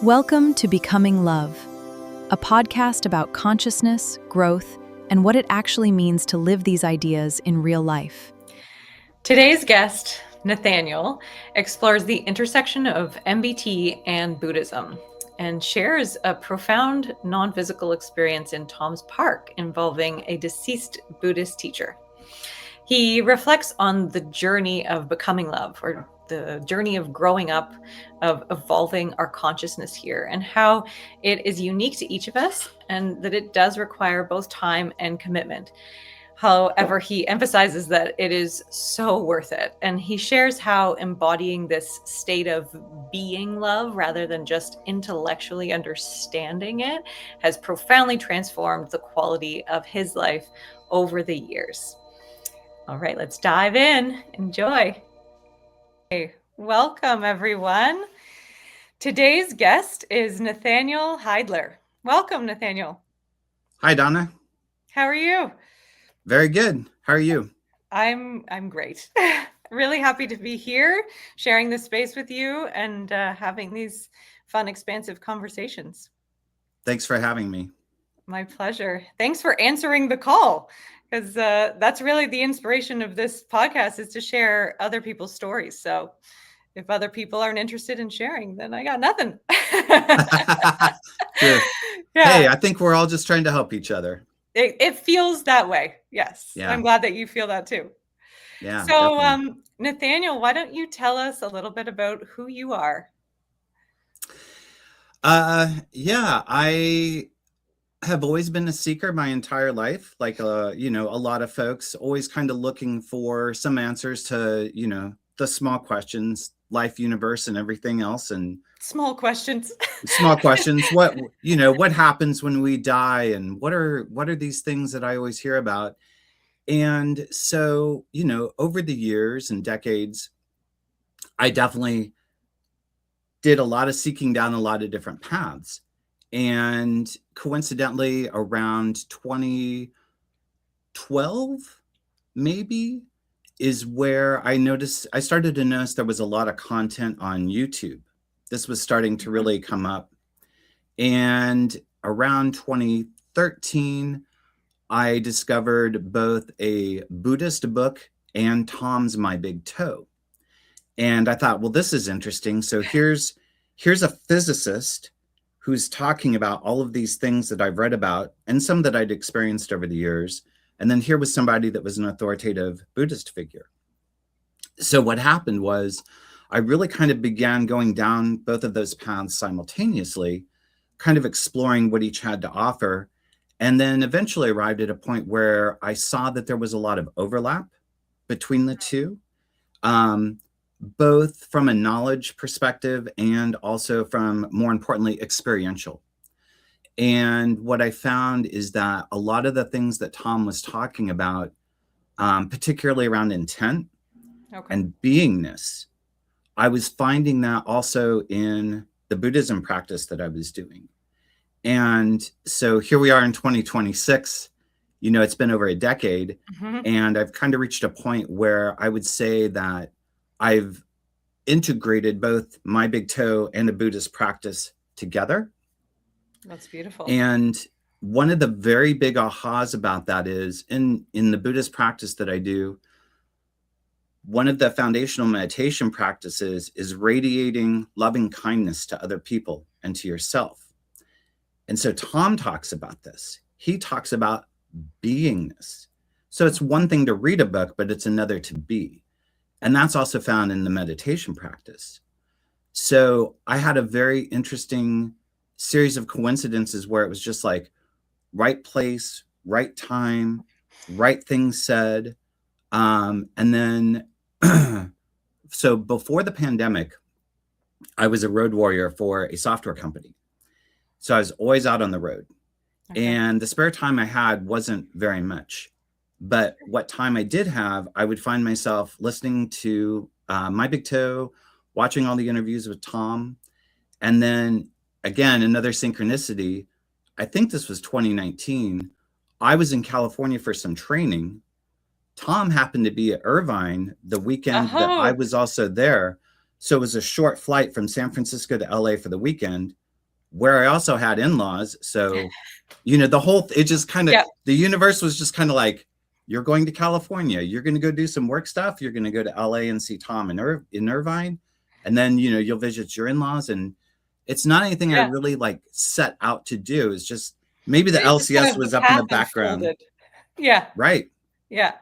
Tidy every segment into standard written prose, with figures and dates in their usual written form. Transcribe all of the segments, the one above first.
Welcome to Becoming Love, a podcast about consciousness, growth, and what it actually means to live these ideas in real life. Today's guest, Nathaniel, explores the intersection of MBT and Buddhism and shares a profound non-physical experience in Tom's Park involving a deceased Buddhist teacher. He reflects on the journey of becoming love, or the journey of growing up, of evolving our consciousness here, and how it is unique to each of us and that it does require both time and commitment. However, he emphasizes that it is so worth it. And he shares how embodying this state of being love rather than just intellectually understanding it has profoundly transformed the quality of his life over the years. All right, let's dive in. Enjoy. Hey, welcome, everyone. Today's guest is Nathaniel Heidler. Welcome, Nathaniel. Hi, Donna. How are you? Very good. How are you? I'm great. Really happy to be here, sharing this space with you and having these fun, expansive conversations. Thanks for having me. My pleasure. Thanks for answering the call, because that's really the inspiration of this podcast, is to share other people's stories. So if other people aren't interested in sharing, then I got nothing. Sure. Yeah. Hey, I think we're all just trying to help each other. It feels that way. Yes. Yeah. I'm glad that you feel that too. Yeah. So, Nathaniel, why don't you tell us a little bit about who you are? Yeah, I have always been a seeker my entire life. Like, a lot of folks, always kind of looking for some answers to, the small questions, life, universe, and everything else. And small questions. What happens when we die, and what are these things that I always hear about? And so, over the years and decades, I definitely did a lot of seeking down a lot of different paths. And coincidentally, around 2012, maybe, is where I started to notice there was a lot of content on YouTube. This was starting to really come up. And around 2013, I discovered both a Buddhist book and Tom's My Big Toe. And I thought, well, this is interesting. So here's a physicist who's talking about all of these things that I've read about and some that I'd experienced over the years. And then here was somebody that was an authoritative Buddhist figure. So what happened was I really kind of began going down both of those paths simultaneously, kind of exploring what each had to offer, and then eventually arrived at a point where I saw that there was a lot of overlap between the two, both from a knowledge perspective and also from, more importantly, experiential. And what I found is that a lot of the things that Tom was talking about, particularly around intent and beingness, I was finding that also in the Buddhism practice that I was doing. And so here we are in 2026, it's been over a decade, and I've kind of reached a point where I would say that I've integrated both my big toe and the Buddhist practice together. That's beautiful. And one of the very big ahas about that is in the Buddhist practice that I do, one of the foundational meditation practices is radiating loving kindness to other people and to yourself. And so Tom talks about this. He talks about beingness. So it's one thing to read a book, but it's another to be. And that's also found in the meditation practice. So I had a very interesting series of coincidences where it was just like right place, right time, right thing said. And then, so before the pandemic, I was a road warrior for a software company. So I was always out on the road. Okay. And the spare time I had wasn't very much. But what time I did have, I would find myself listening to My Big Toe, watching all the interviews with Tom. And then, again, another synchronicity. I think this was 2019. I was in California for some training. Tom happened to be at Irvine the weekend that I was also there. So it was a short flight from San Francisco to LA for the weekend. where I also had in-laws. So, the whole, it just kind of, the universe was just kind of like, you're going to California, you're going to go do some work stuff. You're going to go to LA and see Tom in Irvine. And then, you'll visit your in-laws, and it's not anything I really like set out to do. It's just, maybe the LCS was up in the background. Yeah. Right. Yeah.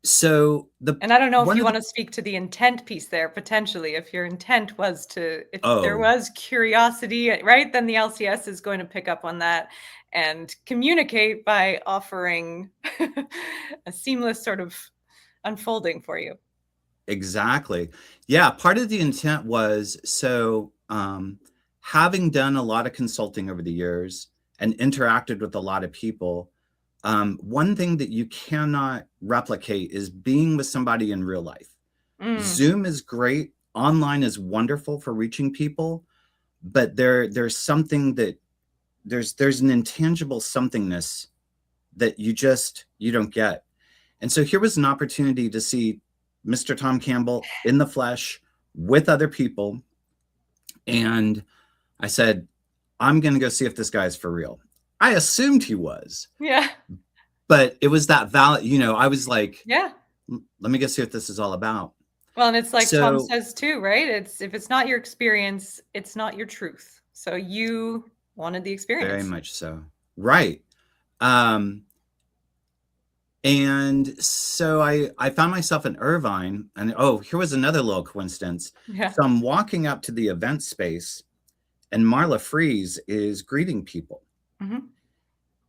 So and I don't know if you want to speak to the intent piece there, potentially, if your intent was to, if there was curiosity, right, then the LCS is going to pick up on that and communicate by offering a seamless sort of unfolding for you. Exactly. Yeah. Part of the intent was, so having done a lot of consulting over the years and interacted with a lot of people, one thing that you cannot replicate is being with somebody in real life. Zoom is great. Online is wonderful for reaching people, but there's something that there's an intangible somethingness that you don't get. And so here was an opportunity to see Mr. Tom Campbell in the flesh with other people. And I said, I'm going to go see if this guy's for real. I assumed he was. Yeah. But it was that valid, I was like, yeah, let me go see what this is all about. Well, and it's like Tom says too, right? If it's not your experience, it's not your truth. So you wanted the experience. Very much so. Right. And so I found myself in Irvine, and here was another little coincidence. Yeah. So I'm walking up to the event space, and Marla Fries is greeting people. Mm-hmm.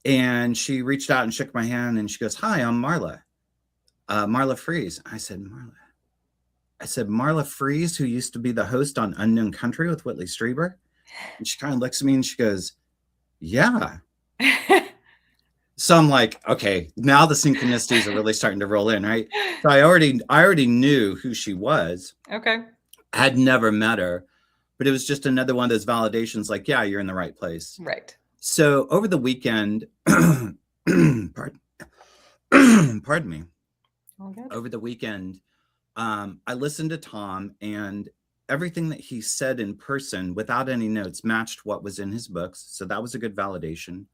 And she reached out and shook my hand, and she goes, "Hi, I'm Marla. Marla Fries." I said, Marla Fries, who used to be the host on Unknown Country with Whitley Strieber. And she kind of looks at me and she goes, "Yeah." So I'm like, okay, now the synchronicities are really starting to roll in, right? So I already knew who she was. Okay. I had never met her, but it was just another one of those validations, like, yeah, you're in the right place. Right. So over the weekend, pardon me. Oh, good. Over the weekend, I listened to Tom, and everything that he said in person without any notes matched what was in his books. So that was a good validation.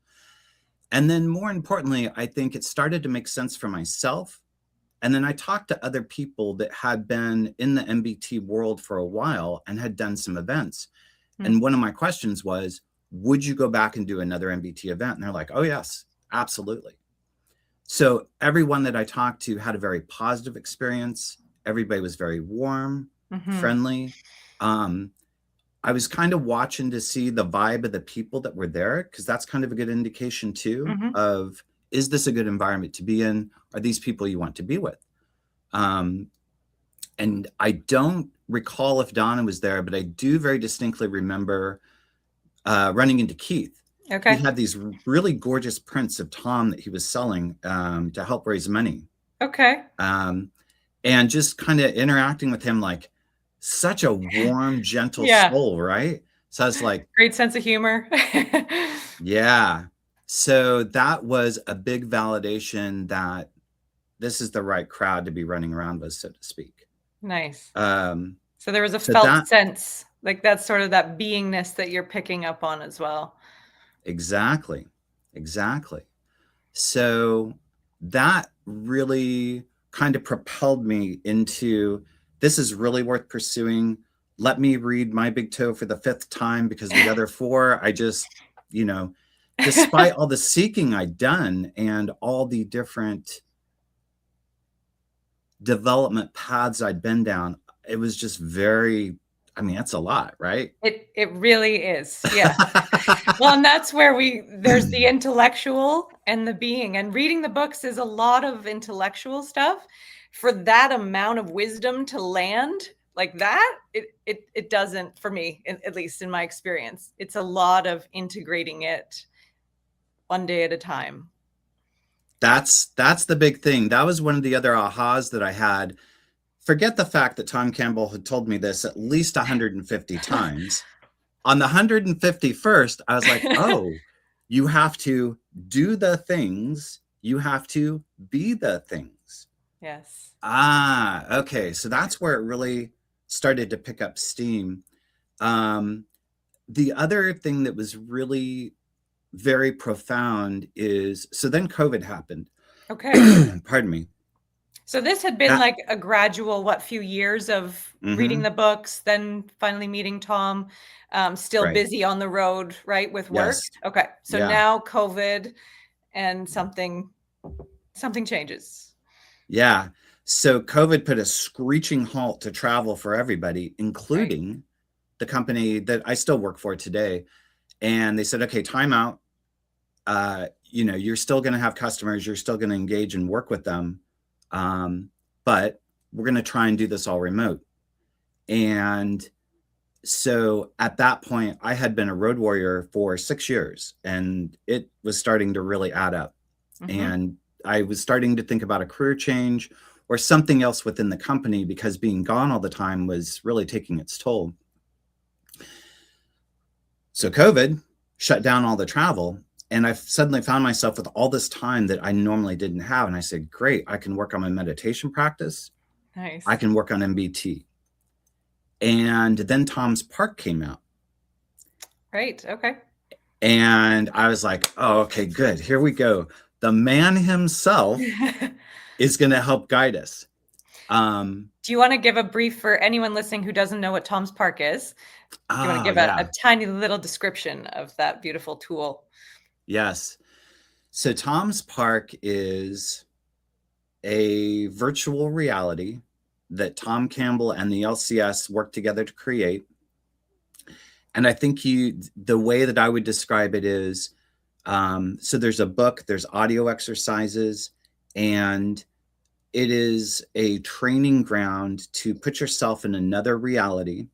And then more importantly, I think it started to make sense for myself. And then I talked to other people that had been in the MBT world for a while and had done some events. Mm-hmm. And one of my questions was, would you go back and do another MBT event? And they're like, oh, yes, absolutely. So everyone that I talked to had a very positive experience. Everybody was very warm, mm-hmm. friendly. I was kind of watching to see the vibe of the people that were there, because that's kind of a good indication too, mm-hmm. of, is this a good environment to be in? Are these people you want to be with? And I don't recall if Donna was there, but I do very distinctly remember running into Keith. Okay. He had these really gorgeous prints of Tom that he was selling to help raise money. Okay. And just kind of interacting with him, like, such a warm, gentle soul, right? So I was like, great sense of humor. Yeah. So that was a big validation that this is the right crowd to be running around with, so to speak. Nice. So there was a felt sense, like that's sort of that beingness that you're picking up on as well. Exactly. So that really kind of propelled me into, this is really worth pursuing. Let me read My Big Toe for the 5th time, because the other 4, I just, despite all the seeking I'd done and all the different development paths I'd been down, it was just very, that's a lot, right? It really is. Yeah. Well, and that's where there's the intellectual and the being, and reading the books is a lot of intellectual stuff. For that amount of wisdom to land like that, it doesn't, for me, at least in my experience. It's a lot of integrating it one day at a time. That's the big thing. That was one of the other ahas that I had. Forget the fact that Tom Campbell had told me this at least 150 times. On the 151st, I was like, oh, you have to do the things. You have to be the things. Yes. Okay. So that's where it really started to pick up steam. the other thing that was really very profound is, so then COVID happened. Okay. Pardon me. So this had been That, like a gradual, few years of reading the books, then finally meeting Tom, still right. busy on the road, right, with work. Yes. Okay. So Yeah. now COVID and something changes. Yeah. So COVID put a screeching halt to travel for everybody, including the company that I still work for today. And they said, okay, time out. You're still going to have customers. You're still going to engage and work with them. But we're going to try and do this all remote. And so at that point, I had been a road warrior for 6 years, and it was starting to really add up. And I was starting to think about a career change or something else within the company, because being gone all the time was really taking its toll. So COVID shut down all the travel, and I suddenly found myself with all this time that I normally didn't have. And I said, great, I can work on my meditation practice. Nice. I can work on MBT. And then Tom's Park came out. Right. Okay. And I was like, oh, okay, good. Here we go. The man himself is going to help guide us. Do you want to give a brief for anyone listening who doesn't know what Tom's Park is? Do you want to give a tiny little description of that beautiful tool? Yes. So Tom's Park is a virtual reality that Tom Campbell and the LCS worked together to create. And I think the way that I would describe it is, so there's a book, there's audio exercises, and it is a training ground to put yourself in another reality.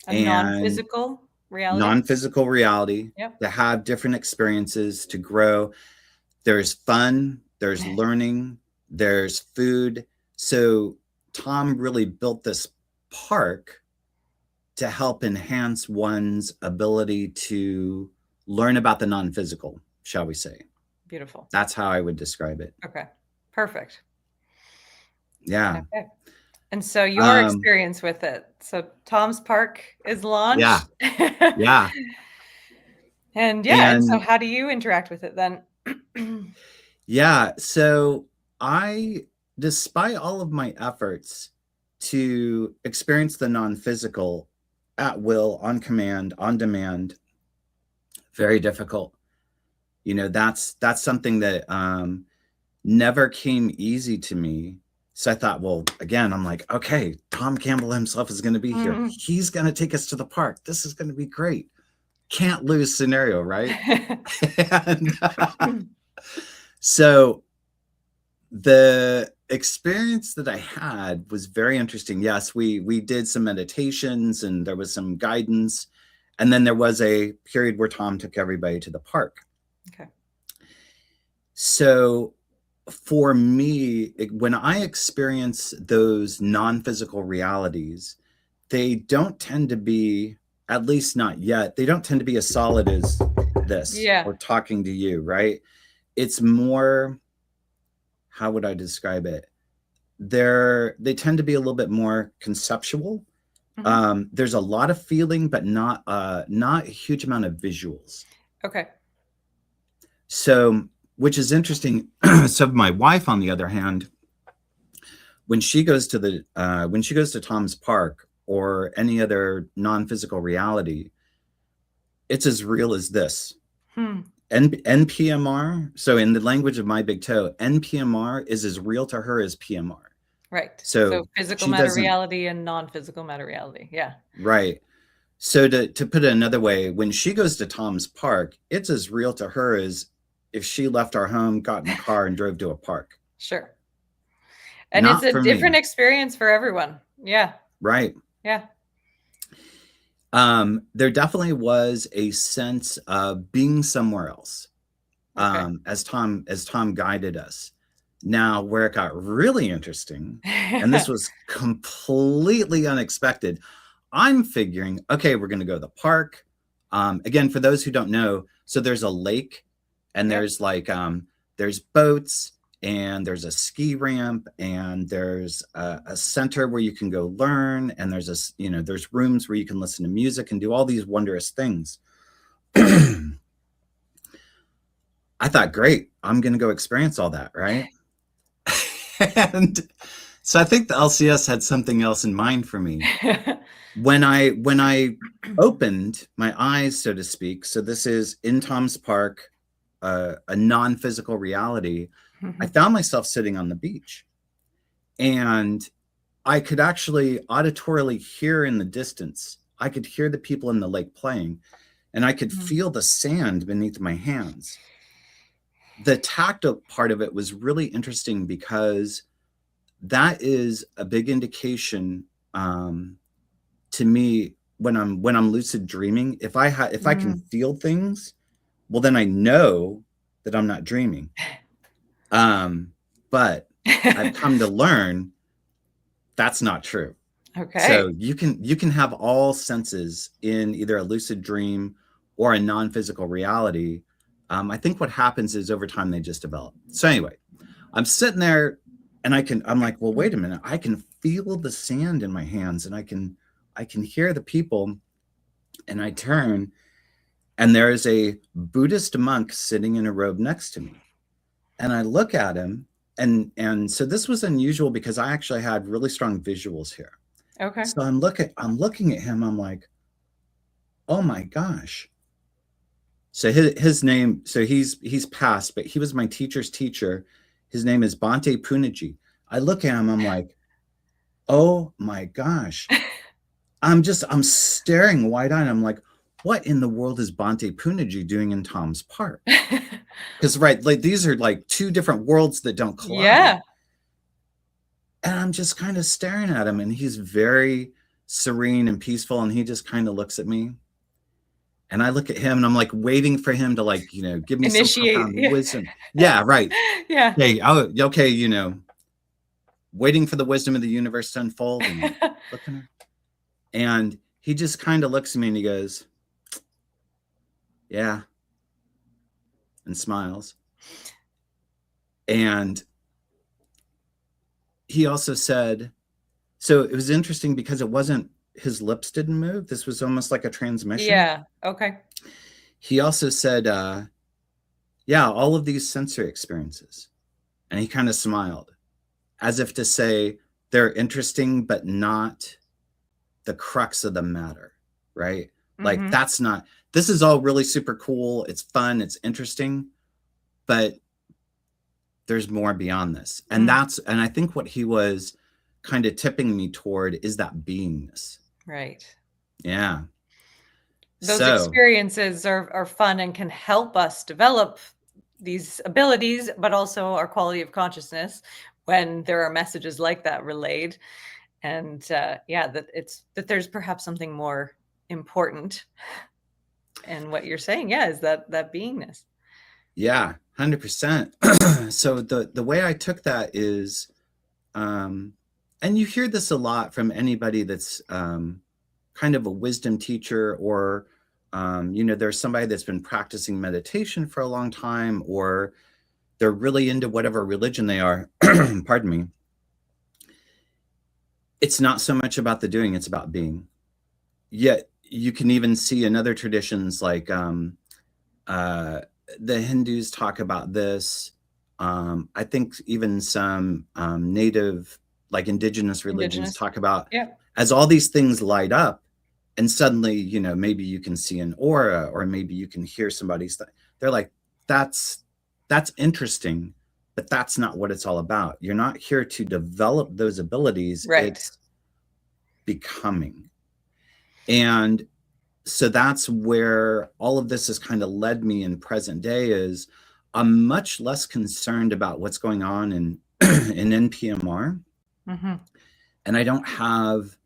A non-physical reality? Non-physical reality. Yep. To have different experiences, to grow. There's fun, there's learning, there's food. So Tom really built this park to help enhance one's ability to learn about the non-physical, shall we say. Beautiful. That's how I would describe it. Okay. Perfect. Yeah. Okay. And so your experience with it. So Tom's Park is launched. Yeah. Yeah. And and so how do you interact with it then? Yeah. So despite all of my efforts to experience the non-physical at will, on command, on demand, very difficult. That's something that never came easy to me. So I thought, well, again, I'm like, okay, Tom Campbell himself is going to be here. He's going to take us to the park. This is going to be great. Can't lose scenario, right? And so the experience that I had was very interesting. Yes, we did some meditations and there was some guidance. And then there was a period where Tom took everybody to the park. Okay. So for me, when I experience those non-physical realities, they don't tend to be, at least not yet, they don't tend to be as solid as this or talking to you, right? It's more, how would I describe it? They tend to be a little bit more conceptual. There's a lot of feeling, but not a huge amount of visuals. Okay. So, which is interesting. So my wife, on the other hand, when she goes to Tom's Park or any other non-physical reality, it's as real as this. NPMR. So in the language of my big toe, NPMR is as real to her as PMR. Right. So physical matter reality and non-physical matter reality. Yeah. Right. So to put it another way, when she goes to Tom's Park, it's as real to her as if she left our home, got in a car, and drove to a park. Sure. And it's a different experience for everyone. Yeah. Right. Yeah. There definitely was a sense of being somewhere else, as Tom guided us. Now, where it got really interesting, and this was completely unexpected, I'm figuring, okay, we're going to go to the park. Again, for those who don't know, so there's a lake, and there's there's boats, and there's a ski ramp, and there's a center where you can go learn, and there's there's rooms where you can listen to music and do all these wondrous things. I thought, great, I'm going to go experience all that, right? And so I think the LCS had something else in mind for me. When I opened my eyes, so to speak, so this is in Tom's Park, a non-physical reality, I found myself sitting on the beach, and I could actually auditorily hear in the distance. I could hear the people in the lake playing, and I could feel the sand beneath my hands. The tactile part of it was really interesting because that is a big indication to me when I'm lucid dreaming. If I can feel things, well, then I know that I'm not dreaming. But I've come to learn that's not true. Okay. So you can have all senses in either a lucid dream or a non-physical reality. I think what happens is over time they just develop. So anyway, I'm sitting there and I'm like, well, wait a minute. I can feel the sand in my hands, and I can hear the people, and I turn, and there is a Buddhist monk sitting in a robe next to me. And I look at him, and so this was unusual because I actually had really strong visuals here. Okay. So I'm looking at him, I'm like, oh my gosh. So his name, so he's passed, but he was my teacher's teacher. His name is Bhante Punaji. I look at him, I'm like, oh my gosh. I'm staring wide-eyed. I'm like, what in the world is Bhante Punaji doing in Tom's Park? Because right, like these are like two different worlds that don't collide. Yeah. And I'm just kind of staring at him, and he's very serene and peaceful, and he just kind of looks at me. And I look at him, and I'm like waiting for him to, like, give me Initiate. some profound wisdom. Yeah, right. Yeah. Hey, okay, waiting for the wisdom of the universe to unfold, and looking at, and he just kind of looks at me and he goes, yeah, and smiles. And he also said, so it was interesting because it wasn't, his lips didn't move. This was almost like a transmission. Yeah. Okay. He also said, yeah, all of these sensory experiences. And he kind of smiled as if to say they're interesting, but not the crux of the matter, right? Like this is all really super cool. It's fun. It's interesting, but there's more beyond this. And and I think what he was kind of tipping me toward is that beingness. Right. Yeah. Those experiences are fun and can help us develop these abilities, but also our quality of consciousness when there are messages like that relayed. And that there's perhaps something more important. And what you're saying, is that beingness. Yeah, 100%. So the way I took that is, and you hear this a lot from anybody that's kind of a wisdom teacher, or there's somebody that's been practicing meditation for a long time, or they're really into whatever religion they are. Pardon me. It's not so much about the doing, it's about being. Yet you can even see in other traditions, like the Hindus talk about this. I think even some native, like indigenous religions talk about, as all these things light up, and suddenly, maybe you can see an aura, or maybe you can hear somebody's, they're like, that's interesting, but that's not what it's all about. You're not here to develop those abilities. Right. It's becoming. And so that's where all of this has kind of led me in present day. Is I'm much less concerned about what's going on in NPMR. And I don't have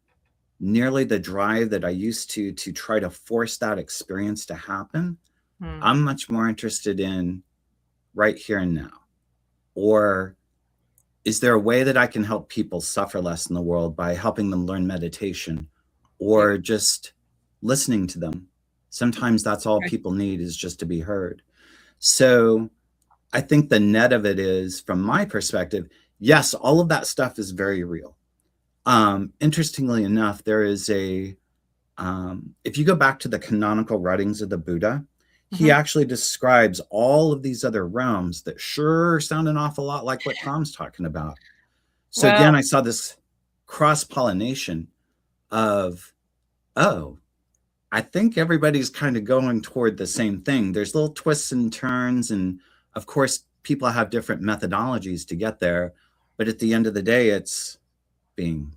nearly the drive that I used to try to force that experience to happen. I'm much more interested in right here and now. Or is there a way that I can help people suffer less in the world by helping them learn meditation, or just listening to them? Sometimes that's all people need, is just to be heard. So I think the net of it is, from my perspective, yes, all of that stuff is very real. Interestingly enough, there is if you go back to the canonical writings of the Buddha, he actually describes all of these other realms that sure sound an awful lot like what Tom's talking about. So again, I saw this cross-pollination of, oh, I think everybody's kind of going toward the same thing. There's little twists and turns, and of course, people have different methodologies to get there. But at the end of the day, it's being.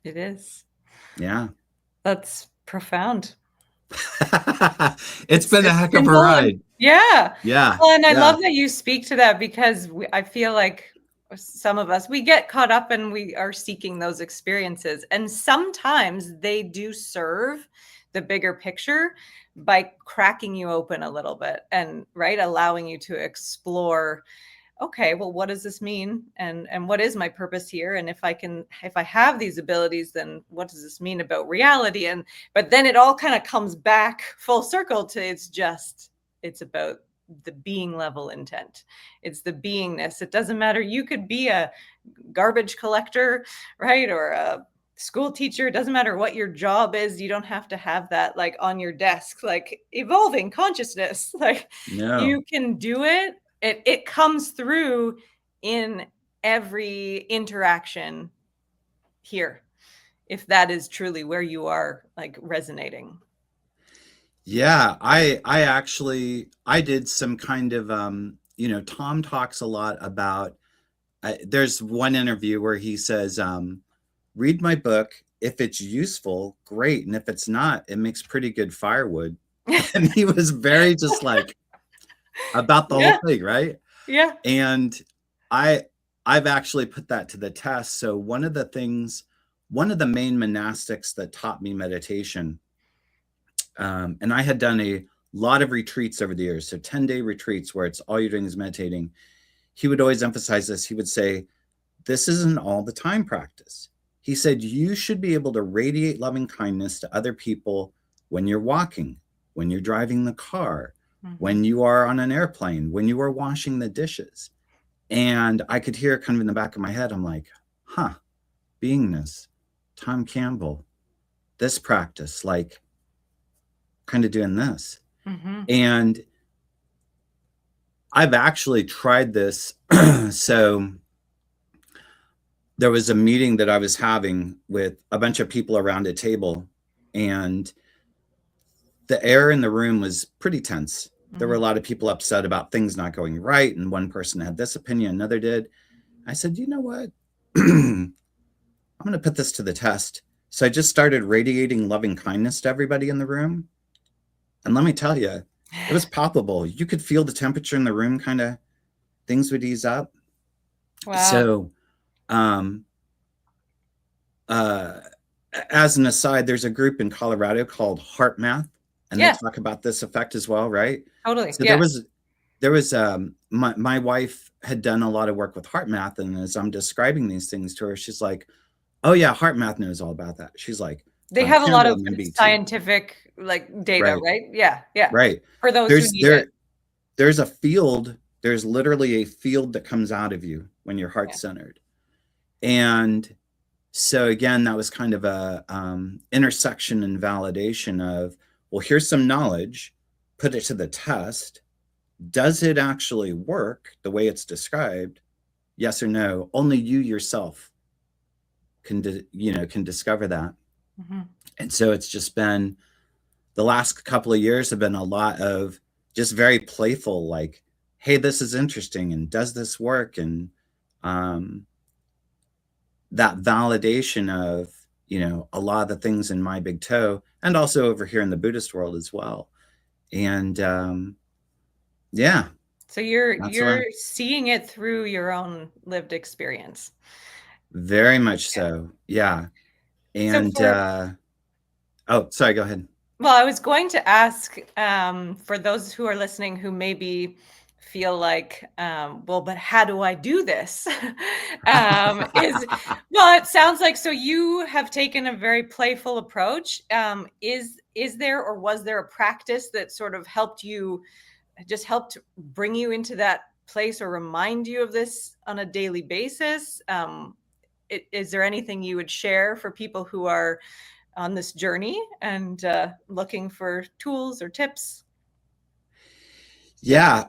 It is. Yeah. That's profound. It's been a heck of a ride. Yeah. Yeah. Well, and I love that you speak to that, because I feel like some of us, we get caught up and we are seeking those experiences. And sometimes they do serve the bigger picture by cracking you open a little bit and allowing you to explore, okay, well, what does this mean? And what is my purpose here? And if I have these abilities, then what does this mean about reality? But then it all kind of comes back full circle to it's about the being level intent. It's the beingness. It doesn't matter. You could be a garbage collector, right? Or a school teacher. It doesn't matter what your job is. You don't have to have that like on your desk, like evolving consciousness. Like you can do it. It comes through in every interaction here, if that is truly where you are like resonating. Yeah, I did some kind of, Tom talks a lot about, there's one interview where he says, read my book. If it's useful, great. And if it's not, it makes pretty good firewood. And he was very just like about the whole thing, right? Yeah. And I've actually put that to the test. So one of the main monastics that taught me meditation, and I had done a lot of retreats over the years, so 10-day retreats where it's all you're doing is meditating. He would always emphasize this. He would say, this isn't all the time practice. He said, you should be able to radiate loving kindness to other people when you're walking, when you're driving the car, when you are on an airplane, when you are washing the dishes. And I could hear kind of in the back of my head, I'm like, beingness, Tom Campbell, this practice, like kind of doing this. And I've actually tried this. So there was a meeting that I was having with a bunch of people around a table, and the air in the room was pretty tense. There were a lot of people upset about things not going right. And one person had this opinion, another did. I said, you know what? I'm going to put this to the test. So I just started radiating loving kindness to everybody in the room. And let me tell you, it was palpable. You could feel the temperature in the room, kind of things would ease up. Wow. So, as an aside, there's a group in Colorado called HeartMath, and they talk about this effect as well, right? Totally. So there was my wife had done a lot of work with HeartMath, and as I'm describing these things to her, she's like, oh yeah, HeartMath knows all about that. She's like, they have a lot of scientific like data, right? Yeah. Right. For those who need it. There's a field, there's literally a field that comes out of you when you're heart-centered. And so again, that was kind of a intersection and validation of, well, here's some knowledge, put it to the test. Does it actually work the way it's described? Yes or no? Only you yourself can discover that. And so it's just been, the last couple of years have been a lot of just very playful, like, hey, this is interesting, and does this work? And that validation of, a lot of the things in my big toe, and also over here in the Buddhist world as well. And yeah. So you're seeing it through your own lived experience. Very much so. Yeah. And oh, sorry, go ahead. Well, I was going to ask, for those who are listening who maybe feel like, well, but how do I do this? Well, it sounds like, so you have taken a very playful approach. Is there, or was there a practice that sort of helped you just helped bring you into that place or remind you of this on a daily basis? Is there anything you would share for people who are on this journey and looking for tools or tips? Yeah,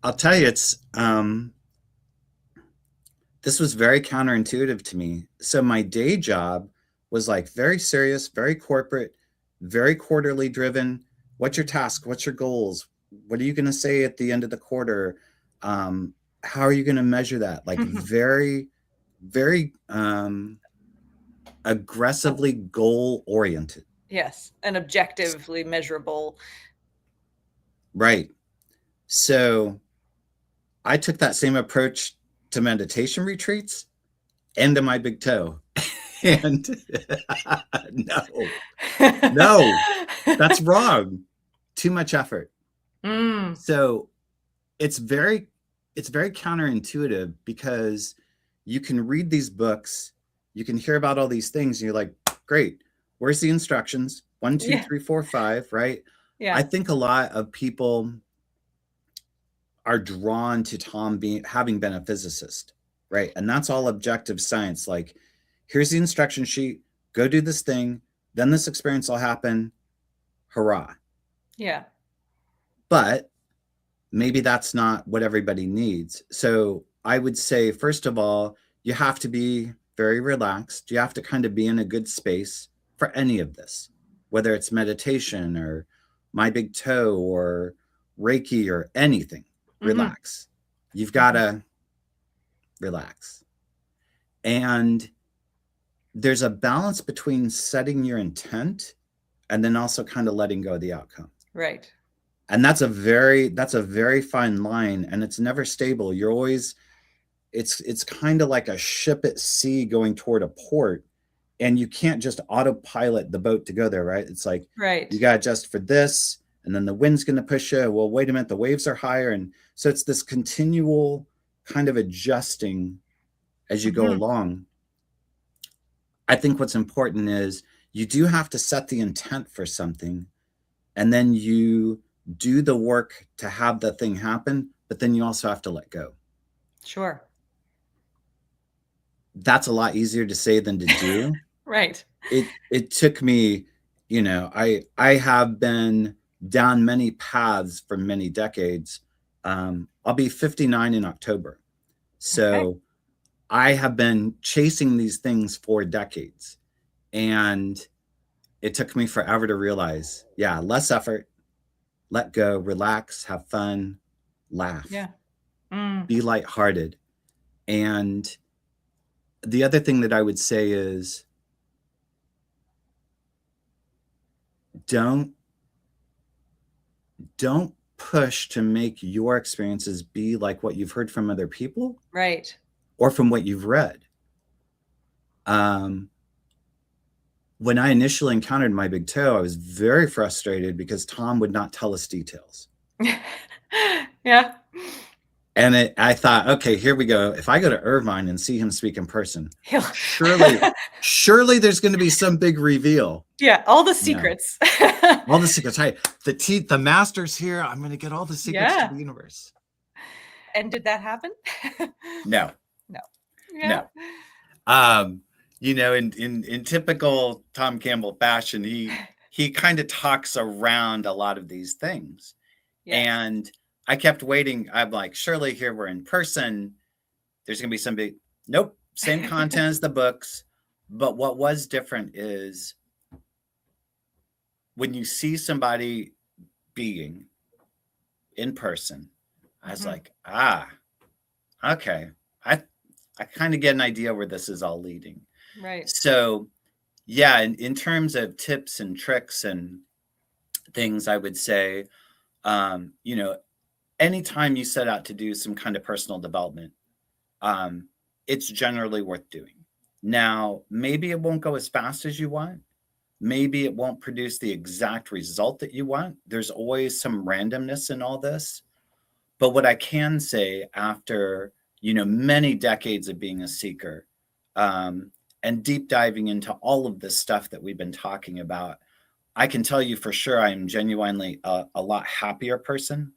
I'll tell you, this was very counterintuitive to me. So my day job was like very serious, very corporate, very quarterly driven. What's your task? What's your goals? What are you going to say at the end of the quarter? How are you going to measure that? Like very, very aggressively goal oriented. Yes, and objectively measurable. Right. So I took that same approach to meditation retreats and to my big toe. And no, that's wrong. Too much effort. So it's very counterintuitive, because you can read these books, you can hear about all these things, and you're like, great, where's the instructions? 1, 2, 3, 4, 5, right? Yeah. I think a lot of people are drawn to Tom having been a physicist, right? And that's all objective science. Like, here's the instruction sheet, go do this thing, then this experience will happen, hurrah. Yeah. But maybe that's not what everybody needs. So I would say, first of all, you have to be very relaxed. You have to kind of be in a good space for any of this, whether it's meditation or my big toe or Reiki or anything. Relax. You've got to relax. And there's a balance between setting your intent and then also kind of letting go of the outcome. Right. And that's a very fine line, and it's never stable. You're always, it's kind of like a ship at sea going toward a port, and you can't just autopilot the boat to go there, right? It's like, you got to adjust for this, and then the wind's going to push you. Well, wait a minute, the waves are higher. And so it's this continual kind of adjusting as you go along. I think what's important is you do have to set the intent for something, and then you do the work to have the thing happen, but then you also have to let go. Sure. That's a lot easier to say than to do. Right. It took me, I have been down many paths for many decades. I'll be 59 in October. So I have been chasing these things for decades. And it took me forever to realize, less effort, let go, relax, have fun, laugh, be lighthearted. And the other thing that I would say is, don't push to make your experiences be like what you've heard from other people. Right. Or from what you've read. When I initially encountered my big toe, I was very frustrated because Tom would not tell us details. Yeah. And I thought, okay, here we go. If I go to Irvine and see him speak in person, surely there's going to be some big reveal. Yeah, all the secrets. All the secrets. The master's here. I'm going to get all the secrets to the universe. And did that happen? No. Yeah. No. In typical Tom Campbell fashion, he kind of talks around a lot of these things. Yes. And I kept waiting. I'm like, surely here we're in person. There's going to be some big, nope, same content as the books. But what was different is when you see somebody being in person, I was like, okay. I kind of get an idea where this is all leading. Right. So, in terms of tips and tricks and things, I would say, anytime you set out to do some kind of personal development, it's generally worth doing. Now, maybe it won't go as fast as you want. Maybe it won't produce the exact result that you want. There's always some randomness in all this. But what I can say after many decades of being a seeker, and deep diving into all of this stuff that we've been talking about, I can tell you for sure I am genuinely a lot happier person.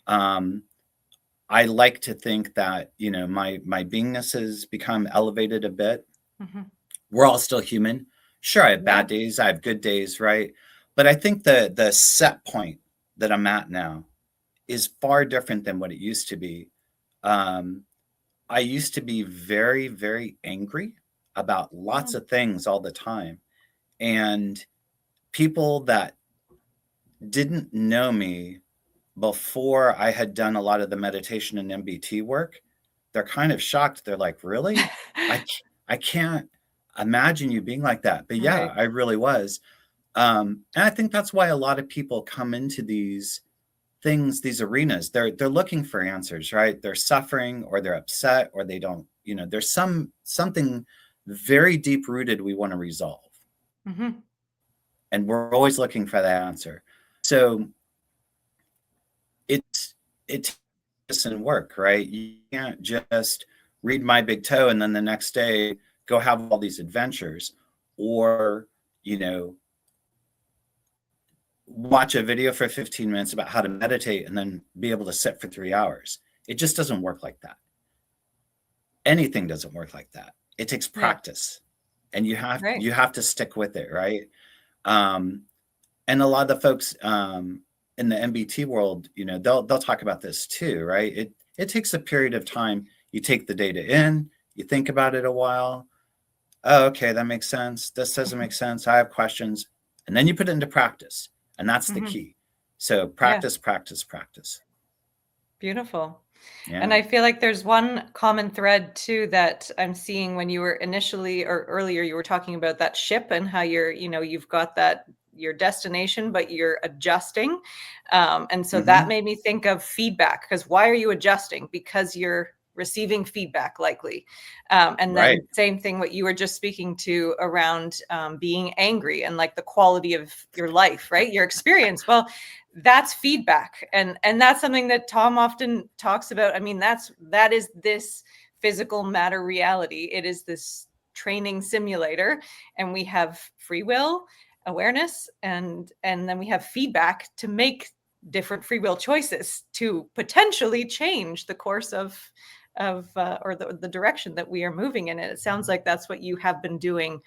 I like to think that, you know, my beingness has become elevated a bit. Mm-hmm. We're all still human. Sure, I have Yeah. bad days, I have good days, right? But I think the set point that I'm at now is far different than what it used to be. Um, I used to be very, very angry about lots of things all the time. And people that didn't know me before I had done a lot of the meditation and MBT work, they're kind of shocked. They're like, really? I, I can't imagine you being like that. But yeah, Right. I really was. And I think that's why a lot of people come into these things, these arenas. They're looking for answers, right? They're suffering or they're upset or they don't, you know, there's something very deep rooted we want to resolve. Mm-hmm. And we're always looking for that answer. So it doesn't work, right? You can't just read My Big Toe and then the next day go have all these adventures, or, you know, watch a video for 15 minutes about how to meditate and then be able to sit for 3 hours. It just doesn't work like that. Anything doesn't work like that. It takes practice, and you have to stick with it, right? And a lot of the folks in the MBT world, you know, they'll talk about this too, right? It takes a period of time. You take the data in, you think about it a while. Oh, okay, that makes sense. This doesn't make sense. I have questions. And then you put it into practice. And that's the key. So practice, practice, practice. Beautiful. Yeah. And I feel like there's one common thread too that I'm seeing when you were initially or earlier, you were talking about that ship and how you're, you know, you've got that your destination, but you're adjusting. And so that made me think of feedback, because why are you adjusting? Because you're receiving feedback likely. And then same thing, what you were just speaking to around being angry and like the quality of your life, right? Your experience. Well, that's feedback. And that's something that Tom often talks about. I mean, that is this physical matter reality. It is this training simulator, and we have free will, awareness, and then we have feedback to make different free will choices to potentially change the course of or the direction that we are moving in. And it sounds like that's what you have been doing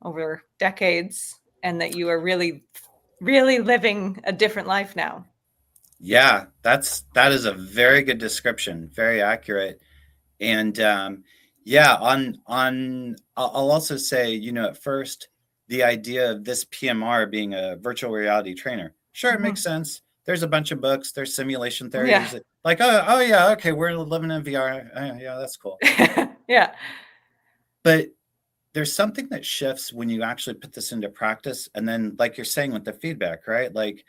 over decades, and that you are really living a different life now. Yeah, that is a very good description, very accurate. And yeah, I'll also say, you know, at first, the idea of this PMR being a virtual reality trainer, sure, it makes sense. There's a bunch of books, there's simulation theories, like, oh yeah, okay, we're living in VR. Yeah, that's cool. Yeah. But there's something that shifts when you actually put this into practice. And then, like you're saying with the feedback, right? Like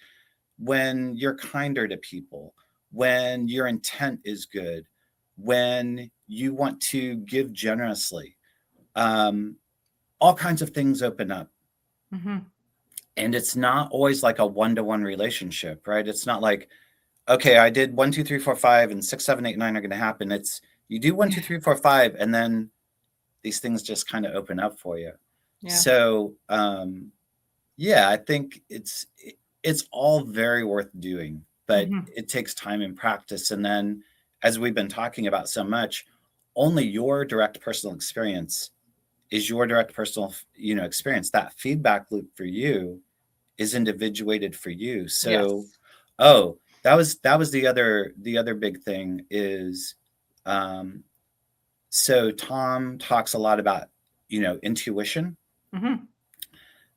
when you're kinder to people, when your intent is good, when you want to give generously, all kinds of things open up. And it's not always like a one-to-one relationship, right? It's not like, okay, I did 1, 2, 3, 4, 5, and 6, 7, 8, 9 are going to happen. It's you do 1, 2, 3, 4, 5, and then these things just kind of open up for you. Yeah. So, yeah, I think it's all very worth doing, but it takes time and practice. And then, as we've been talking about so much, only your direct personal experience is your direct personal, you know, experience. That feedback loop for you is individuated for you. So, oh, that was the other big thing is, so Tom talks a lot about, you know, intuition.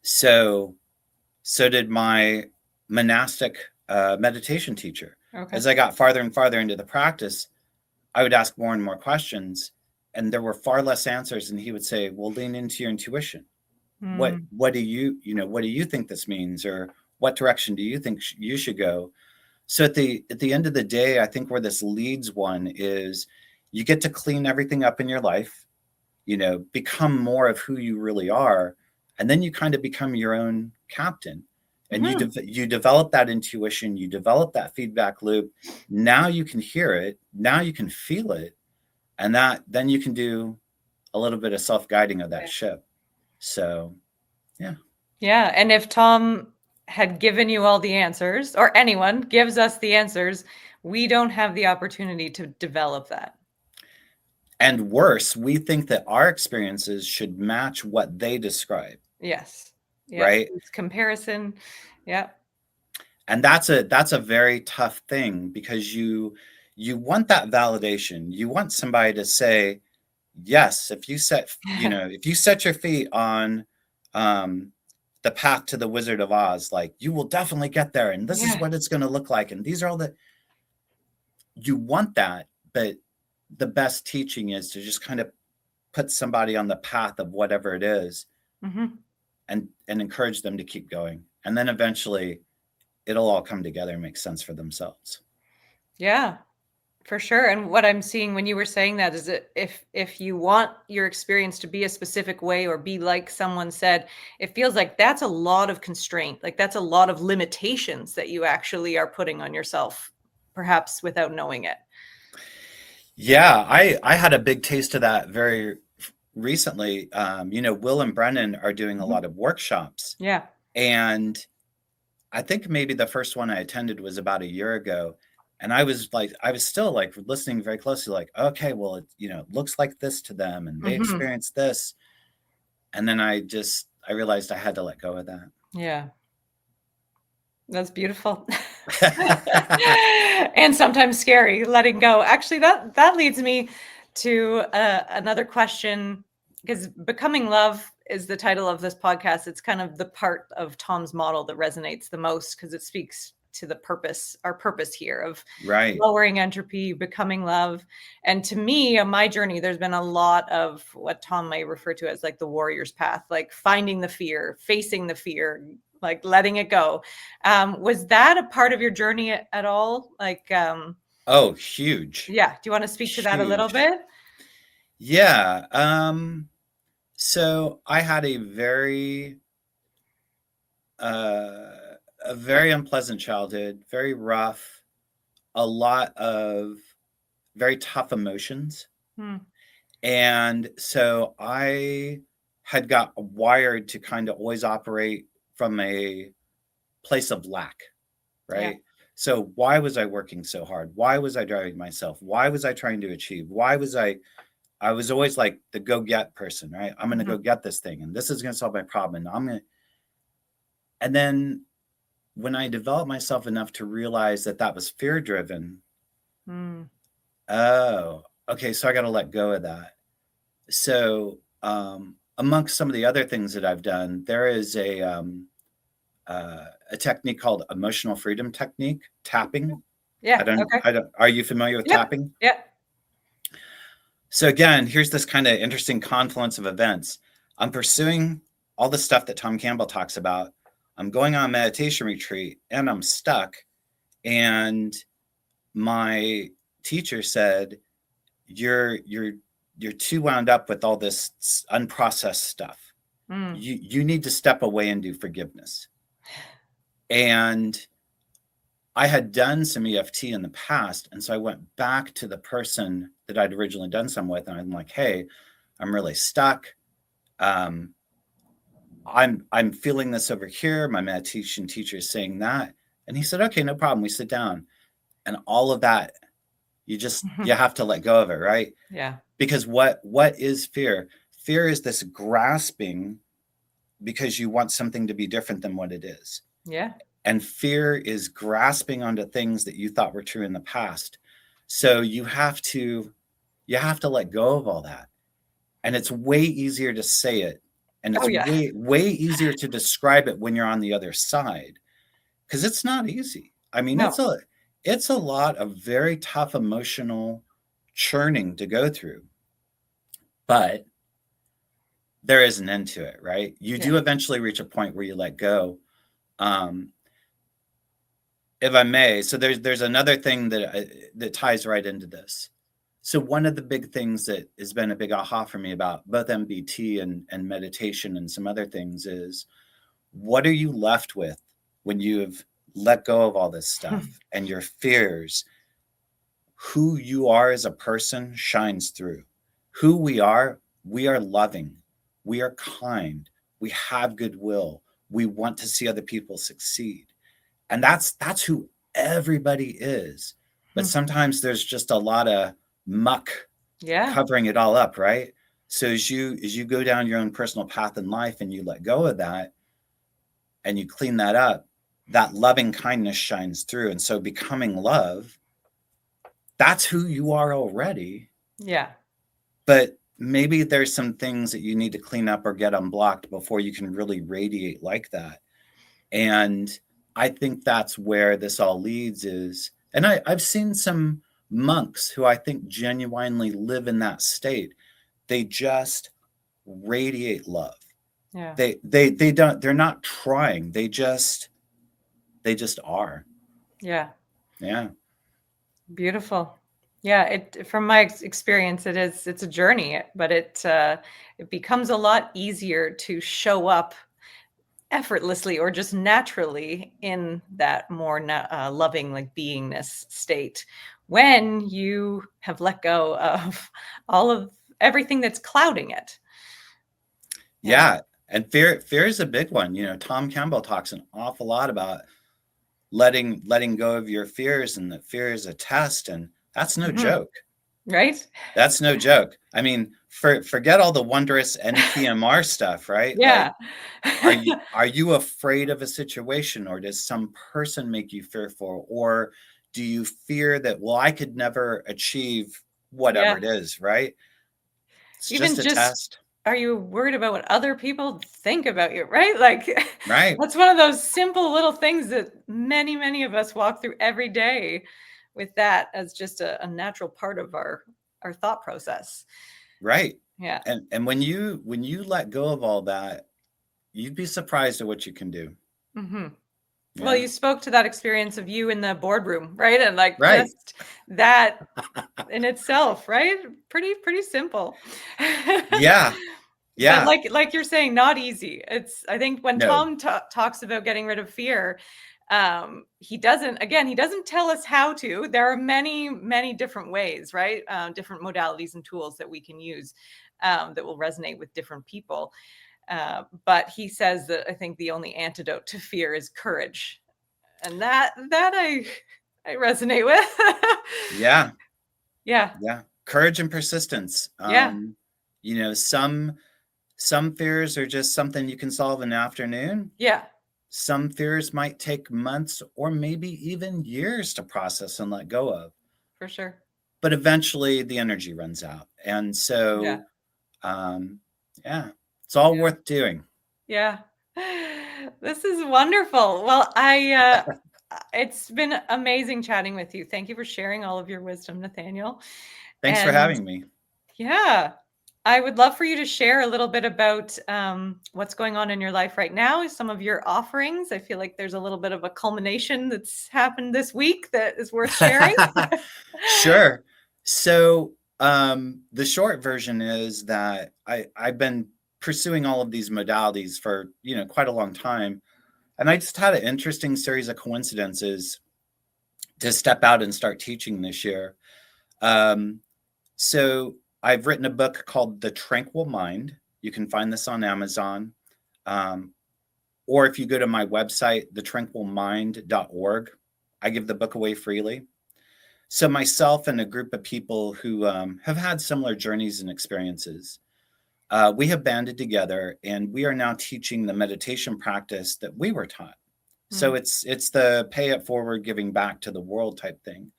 So did my monastic meditation teacher. As I got farther and farther into the practice, I would ask more and more questions, and there were far less answers. And he would say, well, lean into your intuition. What do you think this means? Or what direction do you think you should go? So at the end of the day, I think where this leads one is you get to clean everything up in your life, you know, become more of who you really are. And then you kind of become your own captain. And you develop that intuition, you develop that feedback loop. Now you can hear it. Now you can feel it. And then you can do a little bit of self-guiding of that ship. So, yeah. Yeah. And if Tom had given you all the answers, or anyone gives us the answers, we don't have the opportunity to develop that. And worse, we think that our experiences should match what they describe. Yes. Yep. Right. It's comparison. Yep. And that's a very tough thing, because you want that validation. You want somebody to say, yes, if you set your feet on the path to the Wizard of Oz, like, you will definitely get there, and this is what it's going to look like, and these are all you want that. But the best teaching is to just kind of put somebody on the path of whatever it is, and encourage them to keep going. And then eventually it'll all come together and make sense for themselves. Yeah, for sure. And what I'm seeing when you were saying that is that if you want your experience to be a specific way, or be like someone said, it feels like that's a lot of constraint. Like, that's a lot of limitations that you actually are putting on yourself, perhaps without knowing it. Yeah, I had a big taste of that very recently. Will and Brennan are doing a lot of workshops. Yeah. And I think maybe the first one I attended was about a year ago. And I was still like listening very closely, like, okay, well, it looks like this to them, and they experienced this. And then I realized I had to let go of that. Yeah. That's beautiful. And sometimes scary, letting go. Actually, that leads me to another question, because Becoming Love is the title of this podcast. It's kind of the part of Tom's model that resonates the most, because it speaks to our purpose here of lowering entropy, becoming love. And to me, on my journey, there's been a lot of what Tom might refer to as like the warrior's path, like finding the fear, facing the fear, like letting it go. Was that a part of your journey at all? Like, oh, huge. Yeah. Do you want to speak to that a little bit? Yeah. So I had a very unpleasant childhood, very rough, a lot of very tough emotions. And so I had got wired to kind of always operate from a place of lack, right? Yeah. So why was I working so hard? Why was I driving myself? Why was I trying to achieve? Why was I was always like the go-get person, right? I'm going to go get this thing, and this is going to solve my problem. And then when I developed myself enough to realize that was fear-driven, oh, okay, so I got to let go of that. So amongst some of the other things that I've done, there is a technique called emotional freedom technique, tapping. Yeah. Are you familiar with tapping? Yeah. So again, here's this kind of interesting confluence of events. I'm pursuing all the stuff that Tom Campbell talks about. I'm going on a meditation retreat, and I'm stuck. And my teacher said, you're too wound up with all this unprocessed stuff. You need to step away and do forgiveness. And I had done some EFT in the past, and so I went back to the person that I'd originally done some with, and I'm like, hey, I'm really stuck. I'm feeling this over here. My meditation teacher is saying that. And he said, okay, no problem. We sit down. And all of that, you have to let go of it, right? Yeah. Because what is fear? Fear is this grasping because you want something to be different than what it is. Yeah. And fear is grasping onto things that you thought were true in the past. So you have to let go of all that. And it's way easier to say it. And it's way easier to describe it when you're on the other side, because it's not easy. I mean, it's a lot of very tough emotional churning to go through, but there is an end to it, right? You do eventually reach a point where you let go. If I may, so there's another thing that ties right into this. So one of the big things that has been a big aha for me about both MBT and meditation and some other things is, what are you left with when you have let go of all this stuff and your fears? Who you are as a person shines through. Who we are loving. We are kind. We have goodwill. we want to see other people succeed. And that's who everybody is. But sometimes there's just a lot of muck covering it all up, right? So as you go down your own personal path in life and you let go of that and you clean that up, that loving kindness shines through. And so becoming love, that's who you are already. Yeah. But maybe there's some things that you need to clean up or get unblocked before you can really radiate like that. And I think that's where this all leads is, and I've seen some monks who I think genuinely live in that state. They just radiate love. Yeah. They're not trying. They just are. Yeah. Yeah. Beautiful. Yeah, from my experience, it's a journey, but it becomes a lot easier to show up effortlessly or just naturally in that more loving, like beingness state when you have let go of all of everything that's clouding it. Yeah. And fear is a big one. You know, Tom Campbell talks an awful lot about letting go of your fears, and that fear is a test, and that's no joke. Right? That's no joke. I mean, forget all the wondrous NPMR stuff, right? Yeah. Like, are you afraid of a situation, or does some person make you fearful, or do you fear that, well, I could never achieve whatever it is, right? It's Even just a test. Are you worried about what other people think about you, right? Like, right. That's one of those simple little things that many, many of us walk through every day with that as just a natural part of our thought process. Right. Yeah. And when you let go of all that, you'd be surprised at what you can do. Mm-hmm. Yeah. Well, you spoke to that experience of you in the boardroom, right? And like just that in itself, right? Pretty simple. Yeah. Yeah. But like you're saying, not easy. I think when Tom talks about getting rid of fear, he doesn't tell us how to. There are many different ways, right? Different modalities and tools that we can use that will resonate with different people. But he says that I think the only antidote to fear is courage, and that I resonate with. Yeah. Yeah. Courage and persistence. You know, some fears are just something you can solve in an afternoon. Yeah. Some fears might take months or maybe even years to process and let go of. For sure. But eventually the energy runs out. And so, it's all worth doing. Yeah. This is wonderful. Well, it's been amazing chatting with you. Thank you for sharing all of your wisdom, Nathaniel. Thanks for having me. Yeah. I would love for you to share a little bit about what's going on in your life right now, some of your offerings. I feel like there's a little bit of a culmination that's happened this week that is worth sharing. Sure. So the short version is that I've been pursuing all of these modalities for, quite a long time. And I just had an interesting series of coincidences to step out and start teaching this year. So I've written a book called The Tranquil Mind. You can find this on Amazon. Or if you go to my website, thetranquilmind.org, I give the book away freely. So myself and a group of people who have had similar journeys and experiences, we have banded together, and we are now teaching the meditation practice that we were taught. So it's the pay it forward, giving back to the world type thing.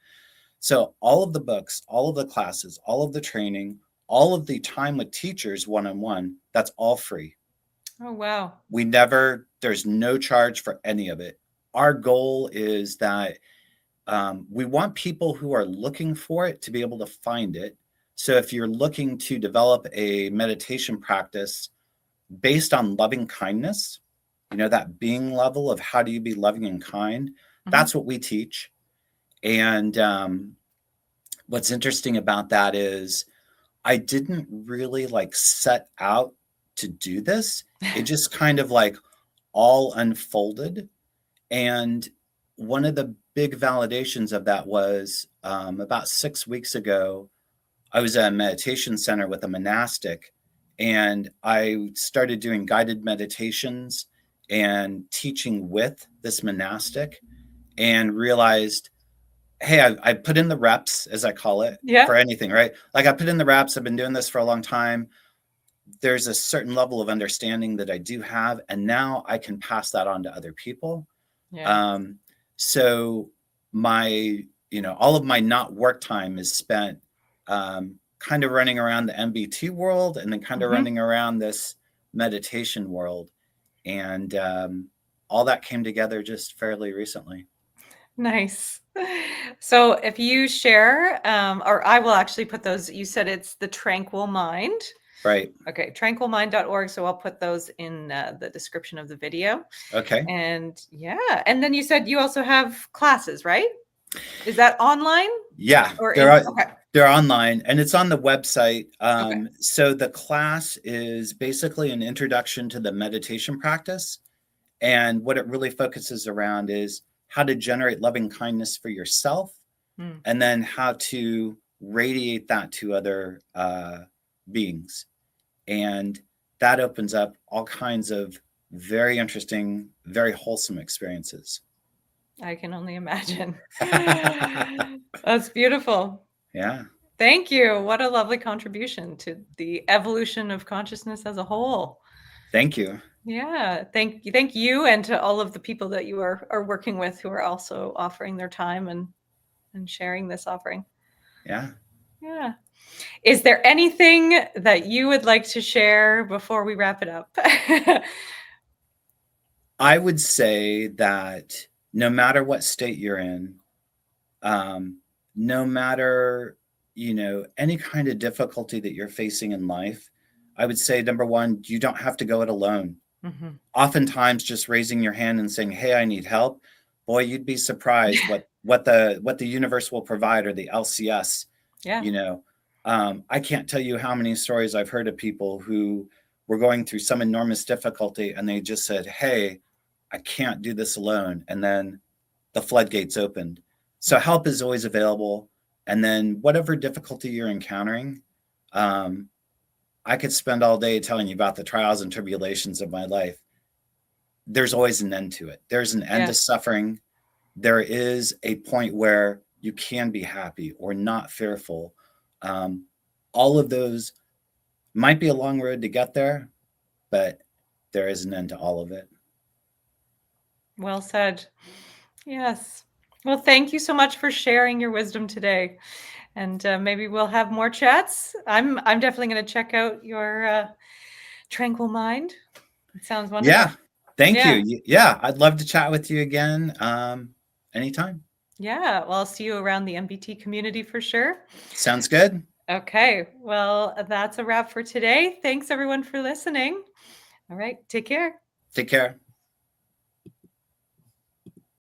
So all of the books, all of the classes, all of the training, all of the time with teachers one-on-one, that's all free. Oh, wow. There's no charge for any of it. Our goal is that we want people who are looking for it to be able to find it. So if you're looking to develop a meditation practice based on loving kindness, that being level of how do you be loving and kind, that's what we teach. And what's interesting about that is I didn't really set out to do this. It just kind of all unfolded. And one of the big validations of that was about 6 weeks ago, I was at a meditation center with a monastic, and I started doing guided meditations. and teaching with this monastic, and realized, hey, I put in the reps, as I call it, for anything, right? Like I put in the reps. I've been doing this for a long time. There's a certain level of understanding that I do have, and now I can pass that on to other people. So my, all of my not work time is spent kind of running around the MBT world, and then kind of running around this meditation world. And all that came together just fairly recently. Nice. So if you share, or I will actually put those, you said it's the Tranquil Mind. Right. Okay, tranquilmind.org. So I'll put those in the description of the video. Okay. And and then you said you also have classes, right? Is that online? Yeah, Or they're online, and it's on the website. So the class is basically an introduction to the meditation practice. And what it really focuses around is how to generate loving kindness for yourself, and then how to radiate that to other beings. And that opens up all kinds of very interesting, very wholesome experiences. I can only imagine. That's beautiful. Yeah. Thank you. What a lovely contribution to the evolution of consciousness as a whole. Thank you. Yeah. Thank you. And to all of the people that you are working with who are also offering their time and sharing this offering. Yeah. Yeah. Is there anything that you would like to share before we wrap it up? I would say that no matter what state you're in, no matter, any kind of difficulty that you're facing in life, I would say, number one, you don't have to go it alone. Oftentimes just raising your hand and saying, hey, I need help. Boy, you'd be surprised what the universe will provide, or the LCS. I can't tell you how many stories I've heard of people who were going through some enormous difficulty, and they just said, hey, I can't do this alone. And then the floodgates opened. So help is always available. And then whatever difficulty you're encountering, I could spend all day telling you about the trials and tribulations of my life. There's always an end to it. There's an end to suffering. There is a point where you can be happy or not fearful. All of those might be a long road to get there, but there is an end to all of it. Well said. Yes. Well, thank you so much for sharing your wisdom today. And maybe we'll have more chats. I'm definitely going to check out your Tranquil Mind. It sounds wonderful. Yeah. Thank you. Yeah. I'd love to chat with you again anytime. Yeah. Well, I'll see you around the MBT community for sure. Sounds good. Okay. Well, that's a wrap for today. Thanks everyone for listening. All right. Take care. Take care.